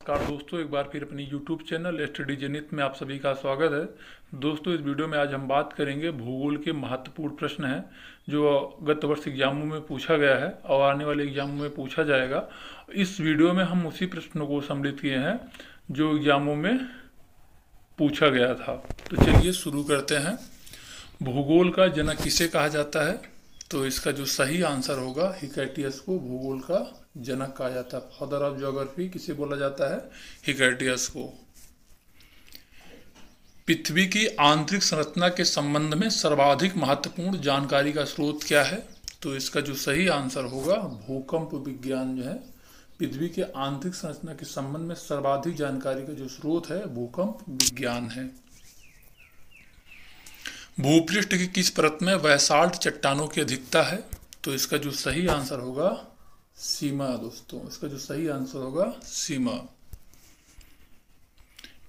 नमस्कार दोस्तों, एक बार फिर अपनी YouTube चैनल एसटीडी जेनिथ में आप सभी का स्वागत है। दोस्तों, इस वीडियो में आज हम बात करेंगे भूगोल के महत्वपूर्ण प्रश्न हैं जो गत वर्ष एग्जामों में पूछा गया है और आने वाले एग्जामों में पूछा जाएगा। इस वीडियो में हम उसी प्रश्नों को सम्मिलित किए हैं जो एग्जामों में पूछा गया था। तो चलिए शुरू करते हैं। भूगोल का जनक किसे कहा जाता है? तो इसका जो सही आंसर होगा, हिकैटियस को भूगोल का जनक कहा जाता है। फादर ऑफ ज्योग्राफी किसे बोला जाता है? हिकैटियस को। पृथ्वी की आंतरिक संरचना के संबंध में सर्वाधिक महत्वपूर्ण जानकारी का स्रोत क्या है? तो इसका जो सही आंसर होगा, भूकंप विज्ञान जो है। पृथ्वी के आंतरिक संरचना के संबंध में सर्वाधिक जानकारी का जो स्रोत है, भूकंप विज्ञान है। भूपृष्ठ की किस परत में बैसाल्ट चट्टानों की अधिकता है? तो इसका जो सही आंसर होगा, सीमा। दोस्तों, इसका जो सही आंसर होगा, सीमा।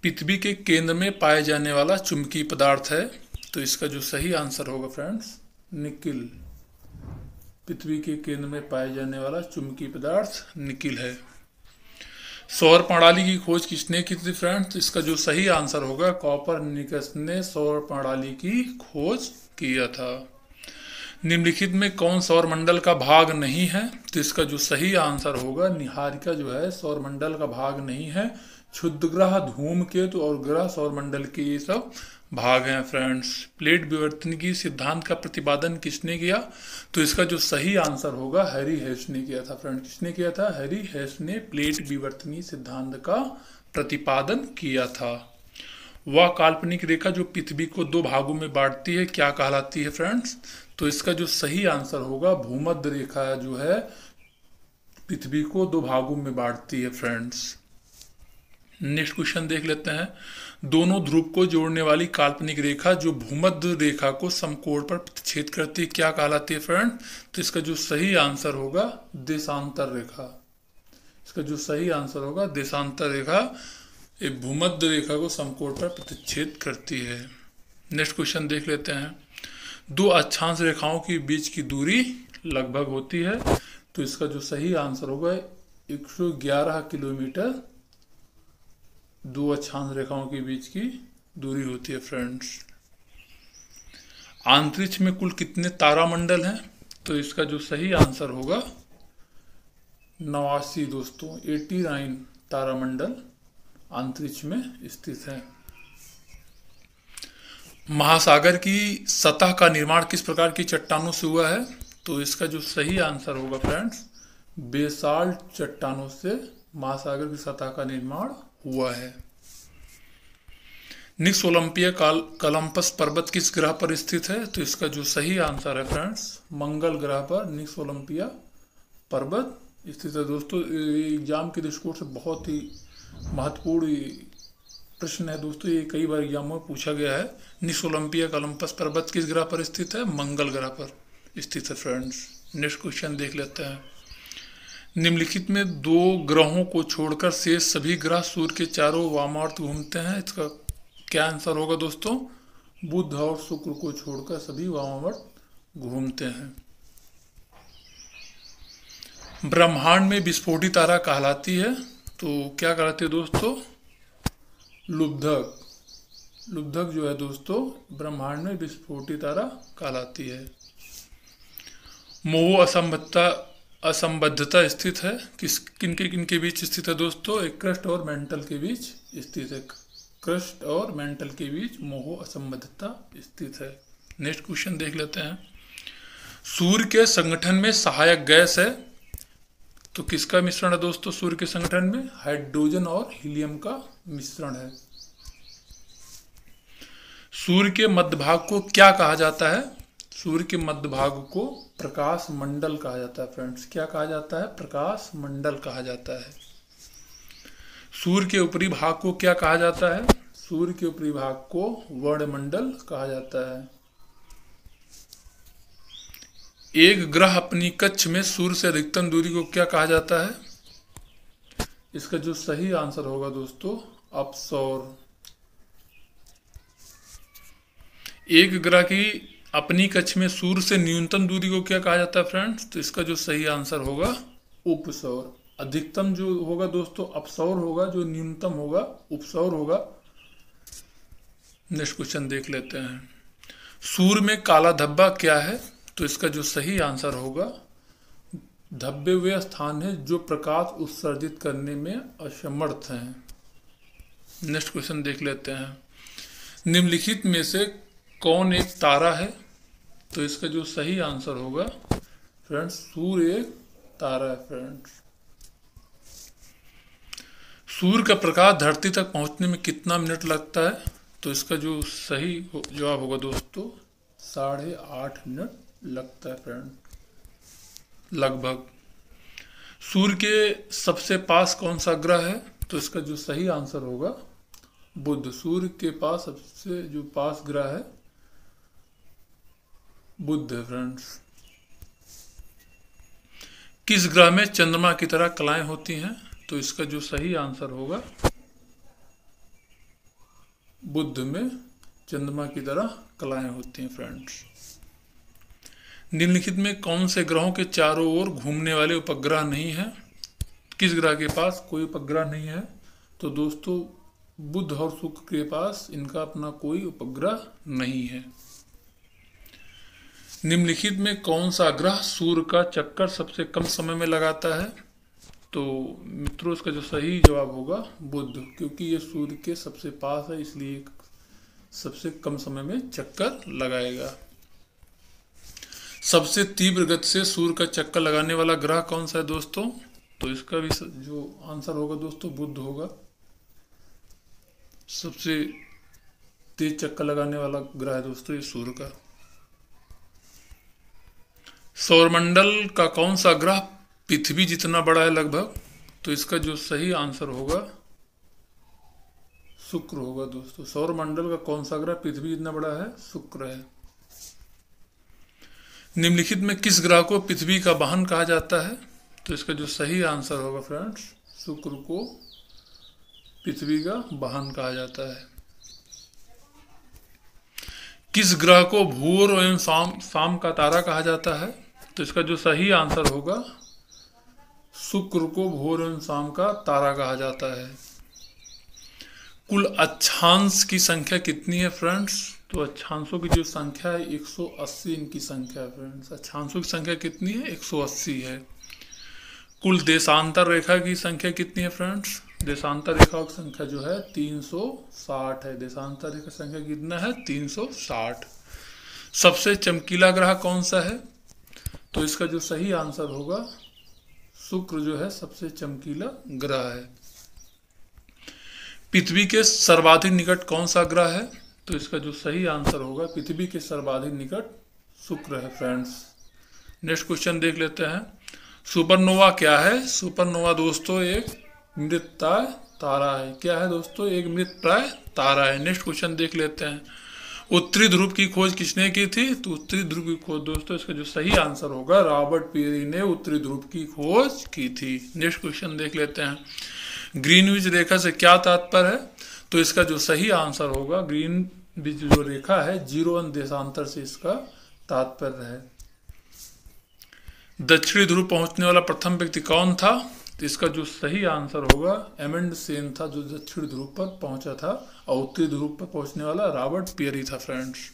पृथ्वी के केंद्र में पाए जाने वाला चुंबकीय पदार्थ है। तो इसका जो सही आंसर होगा फ्रेंड्स, निकिल। पृथ्वी के केंद्र में पाए जाने वाला चुंबकीय पदार्थ निकिल है। सौर प्रणाली की खोज किसने की थी फ्रेंड्स? इसका जो सही आंसर होगा, कॉपरनिकस ने सौर प्रणाली की खोज किया था। निम्नलिखित में कौन सौर मंडल का भाग नहीं है? तो इसका जो सही आंसर होगा, निहारिका जो है सौर मंडल का भाग नहीं है। क्षुद्रग्रह, धूमकेतु और ग्रह सौर मंडल के ये सब भाग हैं फ्रेंड्स। प्लेट विवर्तनिकी सिद्धांत का प्रतिपादन किसने किया? तो इसका जो सही आंसर होगा, हैरी हेस ने किया था फ्रेंड्स। किसने किया था? हैरी हेस ने प्लेट विवर्तनिकी सिद्धांत का प्रतिपादन किया था। वह काल्पनिक रेखा जो पृथ्वी को दो भागों में बांटती है क्या कहलाती है फ्रेंड्स? तो इसका जो सही आंसर होगा, भूमध्य रेखा जो है पृथ्वी को दो भागों में बांटती है फ्रेंड्स। नेक्स्ट क्वेश्चन देख लेते हैं। दोनों ध्रुव को जोड़ने वाली काल्पनिक रेखा जो भूमध्य रेखा को समकोण पर प्रतिच्छेद करती है क्या कहलाती है फ्रेंड? तो इसका जो सही आंसर होगा, देशांतर रेखा। इसका जो सही आंसर होगा, देशांतर रेखा एक भूमध्य रेखा को समकोण पर प्रतिच्छेद करती है। नेक्स्ट क्वेश्चन देख लेते हैं। दो अक्षांश रेखाओं के बीच की दूरी लगभग होती है। तो इसका जो सही आंसर होगा, 111 किलोमीटर दो अक्षांश रेखाओं के बीच की दूरी होती है फ्रेंड्स। अंतरिक्ष में कुल कितने तारामंडल हैं? तो इसका जो सही आंसर होगा, 89 दोस्तों, 89 तारामंडल अंतरिक्ष में स्थित है। महासागर की सतह का निर्माण किस प्रकार की चट्टानों से हुआ है? तो इसका जो सही आंसर होगा फ्रेंड्स, बेसाल्ट चट्टानों से महासागर की सतह का निर्माण हुआ है। निक्स ओलंपिया कोलंबस पर्वत किस ग्रह पर स्थित है? तो इसका जो सही आंसर है फ्रेंड्स, मंगल ग्रह पर निक्स ओलंपिया पर्वत स्थित है। दोस्तों, एग्जाम के दृष्टिकोण से बहुत ही महत्वपूर्ण प्रश्न है दोस्तों। ये कई बार एग्जामों में पूछा गया है। निक्स ओलंपिया कोलंबस पर्वत किस ग्रह पर स्थित है? मंगल ग्रह पर स्थित है फ्रेंड्स। नेक्स्ट क्वेश्चन देख लेते हैं। निम्नलिखित में दो ग्रहों को छोड़कर शेष सभी ग्रह सूर्य के चारों वामावर्त घूमते हैं। इसका क्या आंसर होगा दोस्तों? बुध और शुक्र को छोड़कर सभी वामावर्त घूमते हैं। ब्रह्मांड में विस्फोटित तारा कहलाती है। तो क्या कहलाती है दोस्तों? लुब्धक। लुब्धक जो है दोस्तों, ब्रह्मांड में विस्फोटित तारा कहलाती है। मोह असंबद्धता स्थित है किनके बीच स्थित है दोस्तों? एक क्रस्ट और मेंटल के बीच स्थित है। क्रस्ट और मेंटल के बीच मोह असंबद्धता स्थित है। नेक्स्ट क्वेश्चन देख लेते हैं। सूर्य के संगठन में सहायक गैस है। तो किसका मिश्रण है दोस्तों? सूर्य के संगठन में हाइड्रोजन और हीलियम का मिश्रण है। सूर्य के मध्य भाग को क्या कहा जाता है? सूर्य के मध्य भाग को प्रकाश मंडल कहा जाता है फ्रेंड्स। क्या कहा जाता है? प्रकाश मंडल कहा जाता है। सूर्य के ऊपरी भाग को क्या कहा जाता है? सूर्य के ऊपरी भाग को वर्णमंडल कहा जाता है। एक ग्रह अपनी कक्ष में सूर्य से अधिकतम दूरी को क्या कहा जाता है? इसका जो सही आंसर होगा दोस्तों, अपसौर। एक ग्रह की अपनी कक्ष में सूर्य से न्यूनतम दूरी को क्या कहा जाता है फ्रेंड्स? तो इसका जो सही आंसर होगा, उपसौर। अधिकतम जो होगा दोस्तों अपसौर होगा, जो न्यूनतम होगा उपसौर होगा। नेक्स्ट क्वेश्चन देख लेते हैं। सूर्य में काला धब्बा क्या है? तो इसका जो सही आंसर होगा, धब्बे वे स्थान है जो प्रकाश उत्सर्जित करने में असमर्थ हैं। नेक्स्ट क्वेश्चन देख लेते हैं। निम्नलिखित में से कौन एक तारा है? तो इसका जो सही आंसर होगा फ्रेंड्स, सूर्य एक तारा है फ्रेंड्स। सूर्य का प्रकाश धरती तक पहुंचने में कितना मिनट लगता है? तो इसका जो सही जवाब होगा दोस्तों, 8.5 मिनट लगता है फ्रेंड, लगभग। सूर्य के सबसे पास कौन सा ग्रह है? तो इसका जो सही आंसर होगा बुध। सूर्य के पास सबसे जो पास ग्रह है बुध है फ्रेंड्स। किस ग्रह में चंद्रमा की तरह कलाएं होती हैं? तो इसका जो सही आंसर होगा, बुध में चंद्रमा की तरह कलाएं होती हैं फ्रेंड्स। निम्नलिखित में कौन से ग्रहों के चारों ओर घूमने वाले उपग्रह नहीं है? किस ग्रह के पास कोई उपग्रह नहीं है? तो दोस्तों बुध और शुक्र के पास इनका अपना कोई उपग्रह नहीं है। निम्नलिखित में कौन सा ग्रह सूर्य का चक्कर सबसे कम समय में लगाता है? तो मित्रों इसका जो सही जवाब होगा बुध, क्योंकि ये सूर्य के सबसे पास है, इसलिए सबसे कम समय में चक्कर लगाएगा। सबसे तीव्र गति से सूर्य का चक्कर लगाने वाला ग्रह कौन सा है दोस्तों? तो इसका भी जो आंसर होगा दोस्तों बुध होगा। सबसे तेज चक्कर लगाने वाला ग्रह है दोस्तों ये सूर्य का। सौरमंडल का कौन सा ग्रह पृथ्वी जितना बड़ा है लगभग? तो इसका जो सही आंसर होगा शुक्र होगा दोस्तों। सौरमंडल का कौन सा ग्रह पृथ्वी जितना बड़ा है? शुक्र है। निम्नलिखित में किस ग्रह को पृथ्वी का वाहन कहा जाता है? तो इसका जो सही आंसर होगा फ्रेंड्स, शुक्र को पृथ्वी का वाहन कहा जाता है। किस ग्रह को भोर एवं शाम का तारा कहा जाता है? तो इसका जो सही आंसर होगा, शुक्र को भोर एवं शाम का तारा कहा जाता है। कुल अक्षांश की संख्या कितनी है फ्रेंड्स? तो अक्षांशों की जो संख्या है 180 इनकी संख्या है फ्रेंड्स। अक्षांशों की संख्या कितनी है? 180 है। कुल देशांतर रेखा की संख्या कितनी है फ्रेंड्स? देशांतर रेखाओं की संख्या जो है 360 है। देशांतर रेखा संख्या कितना है? 360। सबसे चमकीला ग्रह कौन सा है? तो इसका जो सही आंसर होगा, शुक्र जो है सबसे चमकीला ग्रह है। पृथ्वी के सर्वाधिक निकट कौन सा ग्रह है? तो इसका जो सही आंसर होगा, पृथ्वी के सर्वाधिक निकट शुक्र है फ्रेंड्स। नेक्स्ट क्वेश्चन देख लेते हैं। सुपरनोवा क्या है? सुपरनोवा दोस्तों एक मृतप्राय तारा है। क्या है दोस्तों? एक मृतप्राय तारा है। नेक्स्ट क्वेश्चन देख लेते हैं। उत्तरी ध्रुव की खोज किसने की थी? तो उत्तरी ध्रुव की खोज दोस्तों इसका जो सही आंसर होगा, रॉबर्ट पेरी ने उत्तरी ध्रुव की खोज की थी। नेक्स्ट क्वेश्चन देख लेते हैं। ग्रीनविच रेखा से क्या तात्पर्य है? तो इसका जो सही आंसर होगा, ग्रीनविच जो रेखा है 0 देशांतर से इसका तात्पर्य है। दक्षिणी ध्रुव पहुंचने वाला प्रथम व्यक्ति कौन था? तो इसका जो सही आंसर होगा, एमंडसेन था जो दक्षिण ध्रुव पर पहुंचा था, और उत्तरी ध्रुव पर पहुंचने वाला रॉबर्ट पेरी था फ्रेंड्स।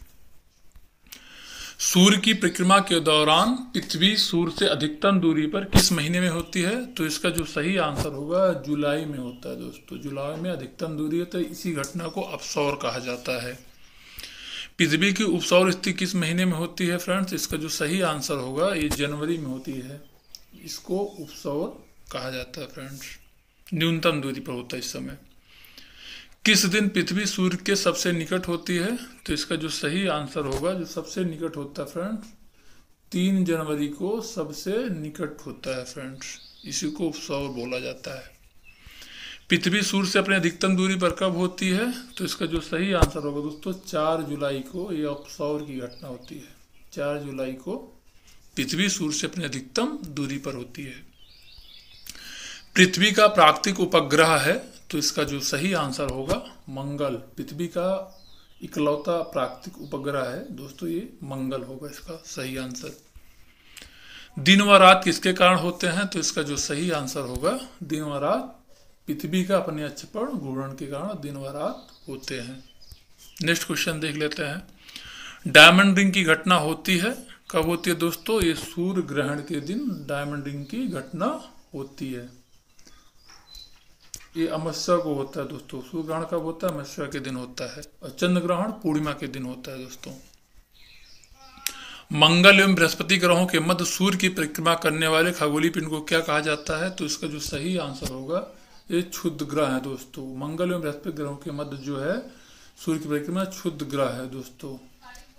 सूर्य की परिक्रमा के दौरान पृथ्वी सूर्य से अधिकतम दूरी पर किस महीने में होती है? तो इसका जो सही आंसर होगा, जुलाई में होता है दोस्तों। जुलाई में अधिकतम दूरी है, तो इसी घटना को अपसौर कहा जाता है। पृथ्वी की उपसौर स्थिति किस महीने में होती है फ्रेंड्स? इसका जो सही आंसर होगा, ये जनवरी में होती है। इसको उपसौर कहा जाता है फ्रेंड्स। न्यूनतम दूरी पर होता है इस समय। किस दिन पृथ्वी सूर्य के सबसे निकट होती है? तो इसका जो सही आंसर होगा, जो सबसे निकट होता है फ्रेंड्स, 3 जनवरी को सबसे निकट होता है फ्रेंड्स। इसी को उपसौर बोला जाता है। पृथ्वी सूर्य से अपने अधिकतम दूरी पर कब होती है? तो इसका जो सही आंसर होगा दोस्तों, 4 जुलाई को यह उपसौर की घटना होती है। 4 जुलाई को पृथ्वी सूर्य से अपने अधिकतम दूरी पर होती है। पृथ्वी का प्राकृतिक उपग्रह है, तो इसका जो सही आंसर होगा मंगल। पृथ्वी का इकलौता प्राकृतिक उपग्रह है दोस्तों, ये मंगल होगा इसका सही आंसर। दिन व रात किसके कारण होते हैं? तो इसका जो सही आंसर होगा दिन व रात पृथ्वी का अपने अक्ष पर घूर्णन के कारण दिन व रात होते हैं। नेक्स्ट क्वेश्चन देख लेते हैं। डायमंड रिंग की घटना होती है, कब होती है दोस्तों? ये सूर्य ग्रहण के दिन डायमंड रिंग की घटना होती है। ये अमावस्या को होता है दोस्तों। सूर्य ग्रहण कब होता है? अमावस्या के दिन होता है। और चंद्र ग्रहण पूर्णिमा के दिन होता है दोस्तों। मंगल एवं बृहस्पति ग्रहों के मध्य सूर्य की परिक्रमा करने वाले खगोलीय पिंड को क्या कहा जाता है? तो इसका जो सही आंसर होगा ये क्षुद्र ग्रह है दोस्तों। मंगल एवं बृहस्पति ग्रहों के मध्य जो है सूर्य की परिक्रमा क्षुद्र ग्रह है दोस्तों।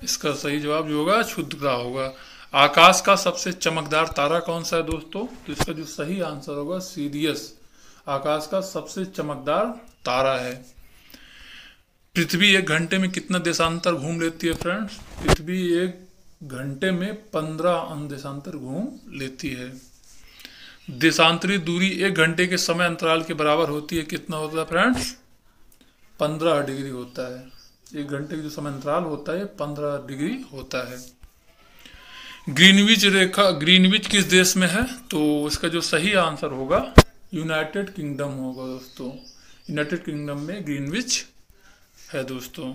इसका सही जवाब जो होगा क्षुद्र ग्रह होगा। आकाश का सबसे चमकदार तारा कौन सा है दोस्तों? तो इसका जो सही आंसर होगा सीरियस। आकाश का सबसे चमकदार तारा है। पृथ्वी एक घंटे में कितना देशांतर घूम लेती है फ्रेंड्स? पृथ्वी एक घंटे में 15 देशांतर घूम लेती है। देशांतरी दूरी एक घंटे के समय अंतराल के बराबर होती है। कितना होता है फ्रेंड्स? 15 डिग्री होता है। एक घंटे का जो समय अंतराल होता है 15 डिग्री होता है। ग्रीनविच किस देश में है? तो इसका जो सही आंसर होगा यूनाइटेड किंगडम होगा दोस्तों। यूनाइटेड किंगडम में ग्रीनविच है दोस्तों।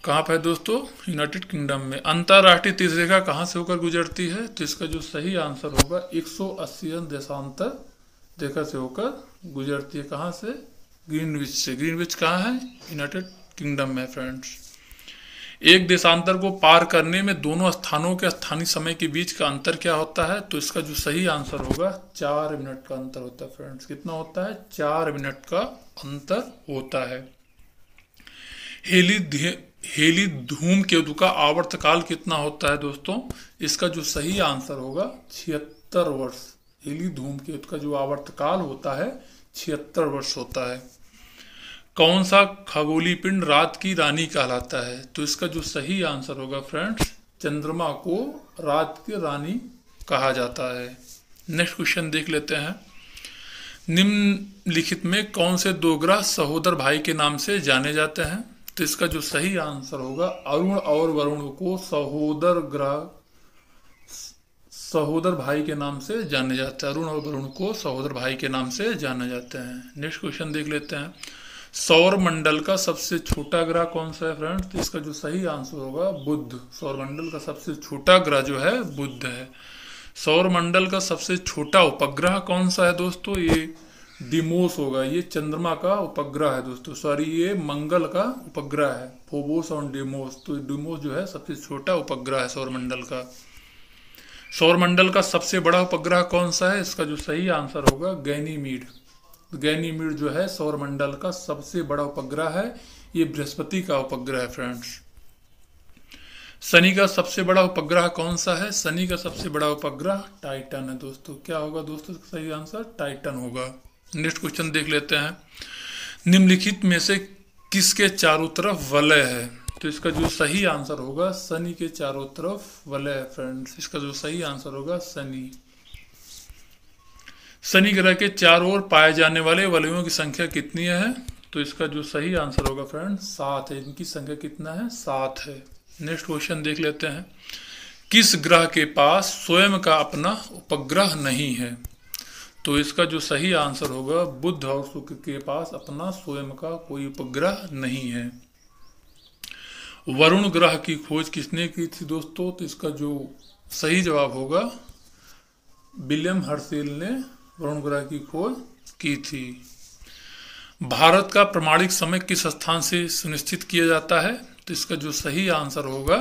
कहाँ पर है दोस्तों? यूनाइटेड किंगडम में। अंतरराष्ट्रीय तीर्थ रेखा कहाँ से होकर गुजरती है? तो इसका जो सही आंसर होगा 180 देशांतर रेखा से होकर गुजरती है। कहाँ से? ग्रीनविच से। ग्रीनविच कहाँ है? यूनाइटेड किंगडम में फ्रेंड्स। एक देशांतर को पार करने में दोनों स्थानों के स्थानीय समय के बीच का अंतर क्या होता है? तो इसका जो सही आंसर होगा 4 मिनट का अंतर होता है फ्रेंड्स। कितना होता है? 4 मिनट का अंतर होता है। हेली धूमकेतु का आवर्तकाल कितना होता है दोस्तों? इसका जो सही आंसर होगा 76 वर्ष। हेली धूमकेतु का जो आवर्तकाल होता है 76 वर्ष होता है। कौन सा खगोलीय पिंड रात की रानी कहलाता है? तो इसका जो सही आंसर होगा फ्रेंड्स चंद्रमा को रात की रानी कहा जाता है। नेक्स्ट क्वेश्चन देख लेते हैं। निम्नलिखित में कौन से दो ग्रह सहोदर भाई के नाम से जाने जाते हैं? तो इसका जो सही आंसर होगा अरुण और वरुण को सहोदर भाई के नाम से जाने जाते हैं। अरुण और वरुण को सहोदर भाई के नाम से जाने जाते हैं। नेक्स्ट क्वेश्चन देख लेते हैं। सौर मंडल का सबसे छोटा ग्रह कौन सा है फ्रेंड्स? तो इसका जो सही आंसर होगा बुध। सौर मंडल का सबसे छोटा ग्रह जो है बुध है। सौर मंडल का सबसे छोटा उपग्रह कौन सा है दोस्तों? ये डिमोस होगा। ये चंद्रमा का उपग्रह है दोस्तों। सॉरी, ये मंगल का उपग्रह है। फोबोस और डिमोस। तो डिमोस जो है सबसे छोटा उपग्रह है सौरमंडल का। सौरमंडल का सबसे बड़ा उपग्रह कौन सा है? इसका जो सही आंसर होगा गैनीमीड। गैनीमीड जो है सौरमंडल का सबसे बड़ा उपग्रह है। ये बृहस्पति का उपग्रह है फ्रेंड्स। शनि का सबसे बड़ा उपग्रह कौन सा है? शनि का सबसे बड़ा उपग्रह टाइटन है दोस्तों। क्या होगा दोस्तों? सही आंसर टाइटन होगा। नेक्स्ट क्वेश्चन देख लेते हैं। निम्नलिखित में से किसके चारों तरफ वलय है? तो इसका जो सही आंसर होगा शनि के चारों तरफ वलय है फ्रेंड्स। इसका जो सही आंसर होगा शनि। शनि ग्रह के चारों ओर पाए जाने वाले वलयों की संख्या कितनी है? तो इसका जो सही आंसर होगा फ्रेंड्स 7 है। इनकी संख्या कितना है? 7 है। नेक्स्ट क्वेश्चन देख लेते हैं। किस ग्रह के पास स्वयं का अपना उपग्रह नहीं है? तो इसका जो सही आंसर होगा बुध और शुक्र के पास अपना स्वयं का कोई उपग्रह नहीं है। वरुण ग्रह की खोज किसने की थी दोस्तों? तो इसका जो सही जवाब होगा विलियम हर्शेल ने वरुण ग्रह की खोज की थी। भारत का प्रमाणिक समय किस स्थान से सुनिश्चित किया जाता है? तो इसका जो सही आंसर होगा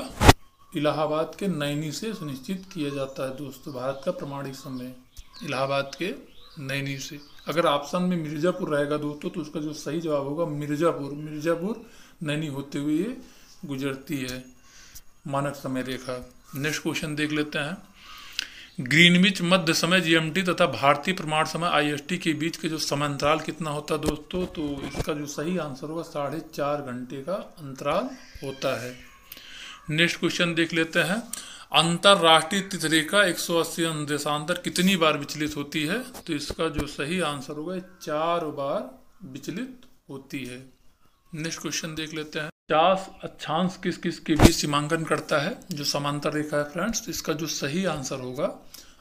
इलाहाबाद के नैनी से सुनिश्चित किया जाता है दोस्तों। भारत का प्रमाणिक समय इलाहाबाद के नैनी से। अगर ऑप्शन में मिर्जापुर रहेगा दोस्तों तो उसका जो सही जवाब होगा मिर्जापुर नैनी होते हुए ये गुजरती है मानक समय रेखा। नेक्स्ट क्वेश्चन देख लेते हैं। ग्रीनविच मध्य समय जीएमटी तथा भारतीय प्रमाण समय आईएसटी के बीच के जो समांतराल कितना होता है दोस्तों? तो इसका जो सही आंसर होगा 4.5 घंटे का अंतराल होता है। नेक्स्ट क्वेश्चन देख लेते हैं। अंतरराष्ट्रीय तीर्थ रेखा 180 देशांतर कितनी बार विचलित होती है? तो इसका जो सही आंसर होगा 4 बार विचलित होती है। नेक्स्ट क्वेश्चन देख लेते हैं। 50 अक्षांश किस किस के बीच सीमांकन करता है? जो समांतर रेखा है फ्रेंड्स, इसका जो सही आंसर होगा,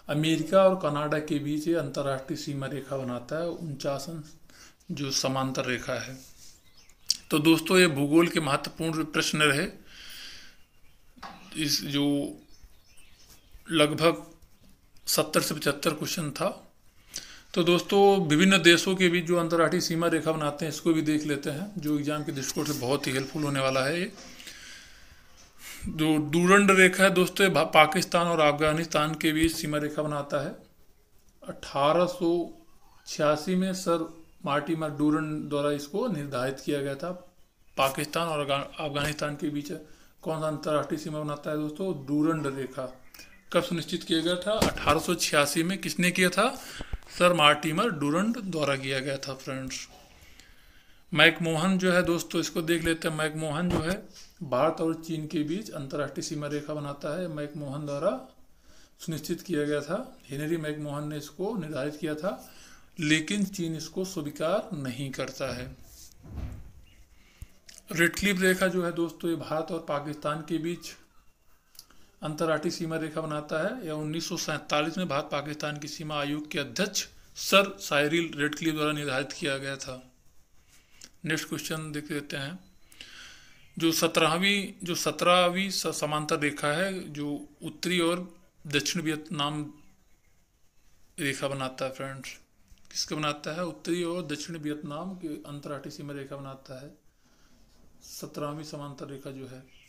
अमेरिका और कनाडा के बीच ये अंतर्राष्ट्रीय सीमा रेखा बनाता है 49 अंश, जो समांतर रेखा है। तो दोस्तों ये भूगोल के महत्वपूर्ण प्रश्न रहे, इस जो लगभग 70 से 75 क्वेश्चन था। तो दोस्तों विभिन्न देशों के बीच जो अंतर्राष्ट्रीय सीमा रेखा बनाते हैं इसको भी देख लेते हैं, जो एग्जाम के दृष्टिकोण से बहुत ही हेल्पफुल होने वाला है। ये जो डूरंड रेखा है दोस्तों, पाकिस्तान और अफगानिस्तान के बीच सीमा रेखा बनाता है। 1886 में सर मार्टिमर डूरंड द्वारा इसको निर्धारित किया गया था। पाकिस्तान और अफगानिस्तान के बीच कौन सा अंतर्राष्ट्रीय सीमा बनाता है दोस्तों? डूरंड रेखा। कब सुनिश्चित किया गया था? 1886 में। किसने किया था? सर मार्टिमर डूरंड द्वारा किया गया था फ्रेंड्स। मैकमोहन जो है दोस्तों, इसको देख लेते हैं। मैकमोहन जो है भारत और चीन के बीच अंतर्राष्ट्रीय सीमा रेखा बनाता है। मैकमोहन द्वारा सुनिश्चित किया गया था। हेनरी मैकमोहन ने इसको निर्धारित किया था, लेकिन चीन इसको स्वीकार नहीं करता है। रेडक्लिफ रेखा जो है दोस्तों, ये भारत और पाकिस्तान के बीच अंतर्राष्ट्रीय सीमा रेखा बनाता है। यह 1947 में भारत पाकिस्तान की सीमा आयोग के अध्यक्ष सर साइरिल रेडक्लिफ द्वारा निर्धारित किया गया था। नेक्स्ट क्वेश्चन देख लेते हैं। जो 17वीं समांतर रेखा है, जो उत्तरी और दक्षिण वियतनाम रेखा बनाता है फ्रेंड्स। किसका बनाता है? उत्तरी और दक्षिण वियतनाम की अंतर्राष्ट्रीय सीमा रेखा बनाता है 17वीं समांतर रेखा जो है।